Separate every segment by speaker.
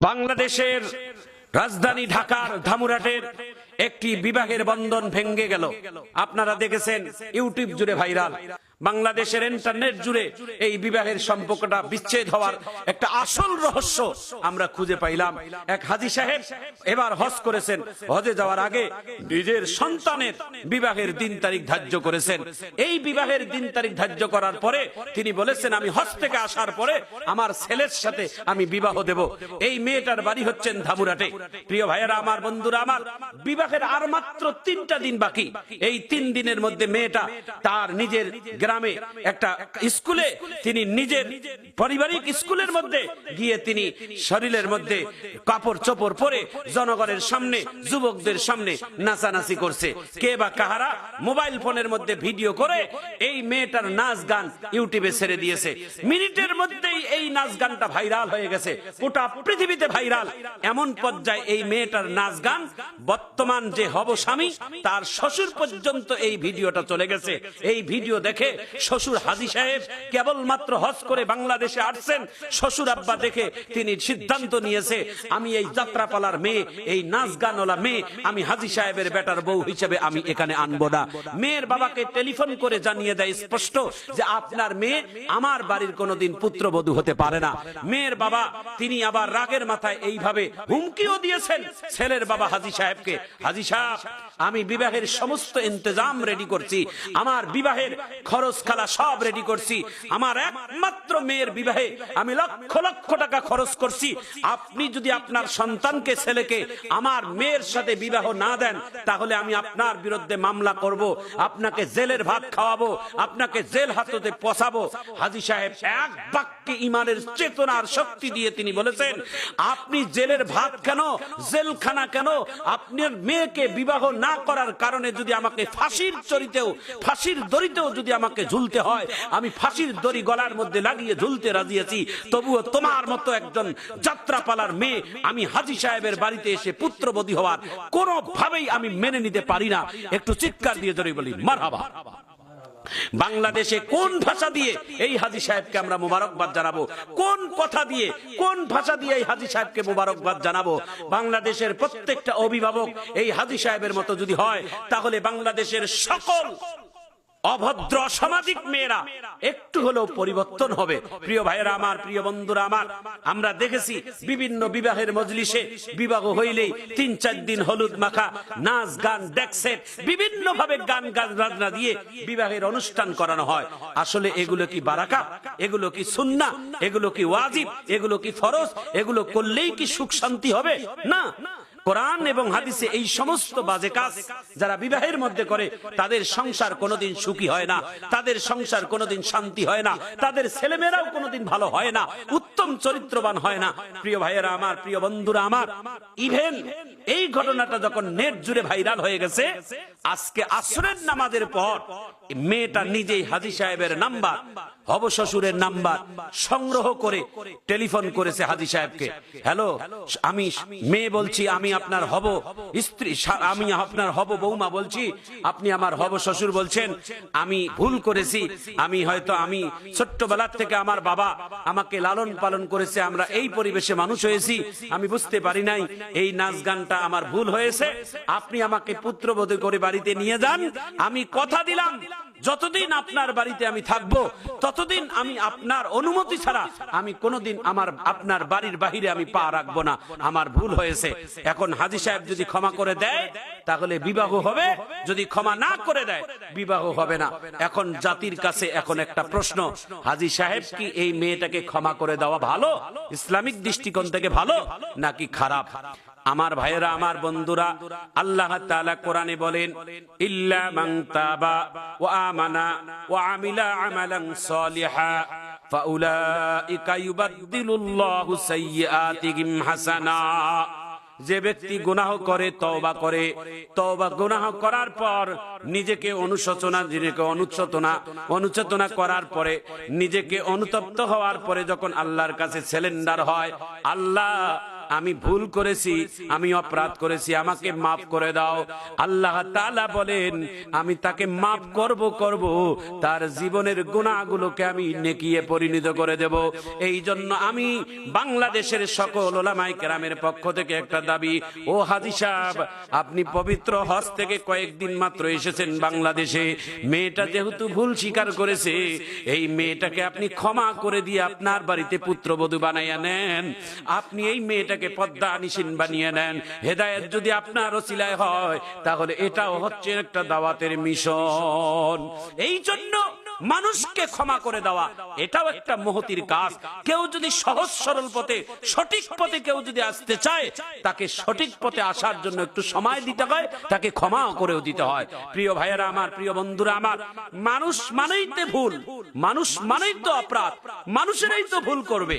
Speaker 1: বাংলাদেশের রাজধানী ঢাকার ধামুরাটের একটি বিবাহের বন্ধন ভেঙে গেল। আপনারা দেখেছেন, ইউটিউব জুড়ে ভাইরাল। বাংলাদেশের ইন্টারনেট জুড়ে এই বিবাহের সম্পর্কটা বিচ্ছেদ হওয়ার একটা আসল রহস্য আমরা খুঁজে পাইলাম। এক হাজী সাহেব এবার হজ করেছেন। হজে যাওয়ার আগে নিজের সন্তানের বিবাহের দিন তারিখ ধার্য করেছেন। এই বিবাহের দিন তারিখ ধার্য করার পরে তিনি বলেছেন, আমি হজ থেকে আসার পরে আমার ছেলের সাথে আমি বিবাহ দেব। এই মেয়েটার বাড়ি হচ্ছেন ধামুরাটে। প্রিয় ভাইয়েরা আমার, বন্ধুরা আমার, বিবাহের আর মাত্র 3টা দিন বাকি। এই 3 দিনের মধ্যে মেয়েটা তার নিজের গ্রামে একটা স্কুলে, তিনি নিজের পারিবারিক স্কুলের মধ্যে গিয়ে তিনি শরীরের মধ্যে কাপড় চোপড় পরে জনগণের সামনে, যুবকদের সামনে নাচানাচি করছে। কে বা কাহারা মোবাইল ফোনের মধ্যে ভিডিও করে এই মেয়েটার নাচ গান ইউটিউবে ছেড়ে দিয়েছে। মিনিটের মধ্যেই এই নাচ গানটা ভাইরাল হয়ে গেছে, গোটা পৃথিবীতে ভাইরাল। এমন পর্যায়ে এই মেয়েটার নাচ গান বর্তমান যে হব স্বামী তার শ্বশুর পর্যন্ত এই ভিডিওটা চলে গেছে। এই ভিডিও দেখে শ্বশুর হাজী সাহেব কেবলমাত্র হজ করে বাংলাদেশে আসছেন, শ্বশুর আব্বা দেখে তিনি সিদ্ধান্ত নিয়েছে, আমি এই যাত্রাপালার মেয়ে, এই নাচ গানওয়ালা মেয়ে আমি হাজী সাহেবের বেটার বউ হিসেবে আমি এখানে আনবো না। মেয়ের বাবাকে টেলিফোন করে জানিয়ে দেয় স্পষ্ট যে আপনার মেয়ে আমার বাড়ির কোনোদিন পুত্রবধূ হতে পারে না। মেয়ের বাবা তিনি আবার রাগের মাথায় এইভাবে হুমকিও দিয়েছেন ছেলের বাবা হাজী সাহেবকে, হাজী সাহেব আমি বিবাহের সমস্ত ইন্তজাম রেডি করছি, আমার বিবাহের খরচ খালা সব রেডি করছি, আমার একমাত্র মেয়ের বিবাহে আমি লক্ষ লক্ষ টাকা খরচ করছি। আপনি যদি আপনার সন্তানকে, ছেলেকে আমার মেয়ের সাথে বিবাহ না দেন তাহলে আমি আপনার বিরুদ্ধে মামলা করব, আপনাকে জেলের ভাত খাওয়াবো, আপনাকে জেল হাজতে পচাবো। হাজী সাহেব এক বাক্যে ইমানের চেতনার শক্তি দিয়ে তিনি বলেছেন, আপনি জেলের ভাত কেন, জেলখানা কেন, আপনার মেয়েকে বিবাহ না করার কারণে যদি আমাকে ফাঁসির চরিতেও, ফাঁসির দড়িতেও যদি আমাকে ঝুলতে হয় আমি ফাঁসির দড়ি গলার মধ্যে লাগিয়ে ঝুলতে রাজি আছি, তবুও তোমার মতো একজন যাত্রাপালার মেয়ে আমি হাজী সাহেবের বাড়িতে এসে পুত্রবধূ হওয়ার কোনোভাবেই আমি মেনে নিতে পারি না। একটু চিৎকার দিয়ে জোরে বলি মারহাবা। বাংলাদেশে কোন ভাষা দিয়ে এই হাজী সাহেবকে আমরা মোবারকবাদ জানাবো? কোন কথা দিয়ে, কোন ভাষা দিয়ে এই হাজী সাহেবকে মোবারকবাদ জানাবো? বাংলাদেশের প্রত্যেকটা অভিভাবক এই হাজী সাহেবের মতো যদি হয় তাহলে বাংলাদেশের সকল অভদ্র সামাজিক মেয়েরা একটু হলেও পরিবর্তন হবে। প্রিয় ভাইয়েরা আমার, প্রিয় বন্ধুরা আমার, আমরা দেখেছি বিভিন্ন বিবাহের মজলিসে বিবাহ হইলেই 3-4 দিন হলুদ মাখা নাচ গান ডেকসেট বিভিন্ন ভাবে গান বাজনা দিয়ে বিবাহের অনুষ্ঠান করানো হয়। আসলে এগুলো কি বারাকা? এগুলো কি সুন্নাহ? এগুলো কি ওয়াজিব? এগুলো কি ফরজ? এগুলো করলেই কি সুখ শান্তি হবে? না। কোরআন এবং হাদিসে এই সমস্ত বাজে কাজ যারা বিবাহের মধ্যে করে তাদের সংসার কোনোদিন সুখী হয় না, তাদের সংসার কোনোদিন শান্তি হয় না, তাদের ছেলেমেয়েরাও কোনোদিন ভালো হয় না, উত্তম চরিত্রবান হয় না। প্রিয় ভাইয়েরা আমার, প্রিয় বন্ধুরা আমার, ইভেন এই ঘটনাটা যখন নেট জুড়ে ভাইরাল হয়ে গেছে, আজকে আসরের নামাজের পর মেয়েটা নিজেই হাজী সাহেবের নাম্বার, হব শ্বশুরের নাম্বার সংগ্রহ করে টেলিফোন করেছে হাজী সাহেবকে। হ্যালো, আমি মেয়ে বলছি, আমি আপনার হব স্ত্রী, আমি আপনার হব বৌমা বলছি, আপনি আমার হব শ্বশুর বলছেন, আমি ভুল করেছি, আমি হয়তো আমি ছোট্টবেলার থেকে আমার বাবা আমাকে লালন পালন করেছে, আমরা এই পরিবেশে মানুষ হয়েছি, আমি বুঝতে পারি নাই, এই নাচ গানটা আমার ভুল হয়েছে, আপনি আমাকে পুত্রবধূ করে বাড়িতে নিয়ে যান, আমি কথা দিলাম যতদিন আপনার বাড়িতে আমি থাকবো ততদিন আমি আপনার অনুমতি ছাড়া আমি কোনোদিন আপনার বাড়ির বাহিরে আমি পা রাখবো না, আমার ভুল হয়েছে। এখন হাজী সাহেব যদি ক্ষমা করে দেয় তাহলে বিবাহ হবে, যদি ক্ষমা না করে দেয় বিবাহ হবে না। এখন জাতির কাছে এখন একটা প্রশ্ন, হাজী সাহেব কি এই মেয়েটাকে ক্ষমা করে দেওয়া ভালো, ইসলামিক দৃষ্টিকোণ থেকে ভালো নাকি খারাপ? আমার ভাইয়েরা, আমার বন্ধুরা, আল্লাহ তাআলা কোরআনে বলেন, ইল্লা মান তাবা ওয়া আমানা ওয়া আমিলা আমালান সালিহা ফাউলাইকা ইউবাদদিলুল্লাহু সাইয়্যাতিহিম হাসানা। যে ব্যক্তি গুনাহ করে, তওবা করে, তওবা গুনাহ করার পর নিজেকে অনুচেতনা করার পরে, নিজেকে অনুতপ্ত হওয়ার পরে যখন আল্লাহর কাছে সারেন্ডার হয়, আল্লাহ আমি ভুল করেছি, আমি অপরাধ করেছি, আমাকে মাফ করে দাও। আল্লাহ তাআলা বলেন আমি তাকে মাফ করব, তার জীবনের গুনাহগুলোকে আমি নেকিয়ে পরিণত করে দেব। এই জন্য আমি বাংলাদেশের সকল উলামায়ে কেরামের পক্ষ থেকে একটা দাবি, ও হাজী সাহেব, আপনি পবিত্র হজ থেকে কয়েকদিন মাত্র এসেছেন বাংলাদেশে, মেয়েটা যেহেতু ভুল স্বীকার করেছে, এই মেয়েটাকে আপনি ক্ষমা করে দিয়ে আপনার বাড়িতে পুত্রবধূ বানাইয়া নেন। আপনি এই মেয়েটাকে পদ্মা নিশিন বানিয়ে নেন। হেদায়েত যদি আপনার ওসিলায় হয়, তাহলে এটাও হচ্ছে একটা দাওয়াতের মিশন। এই জন্য মানুষকে ক্ষমা করে দেওয়া এটাও একটা মহতির কাজ। কেউ যদি সহজ সরল পথে, সঠিক পথে কেউ যদি আসতে চায়, তাকে সঠিক পথে আসার জন্য একটু সময় দিতে হয়, তাকে ক্ষমাও করেও দিতে হয়। প্রিয় ভাইয়েরা আমার, প্রিয় বন্ধুরা আমার, মানুষ মানেই তো ভুল, মানুষ মানেই তো অপরাধ, মানুষেরাই তো ভুল করবে,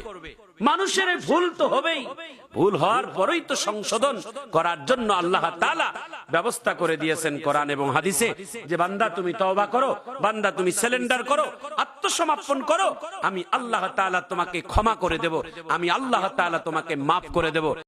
Speaker 1: মানুষের ভুল তো হবেই। ভুল হওয়ার পরেই তো সংশোধন করার জন্য আল্লাহ তাআলা ব্যবস্থা করে দিয়েছেন কোরআন এবং হাদিসে, যে বান্দা তুমি তওবা করো, বান্দা তুমি সারেন্ডার করো, আত্মসমর্পণ করো, আমি আল্লাহ তাআলা তোমাকে ক্ষমা করে দেব, আমি আল্লাহ তাআলা তোমাকে মাফ করে দেব।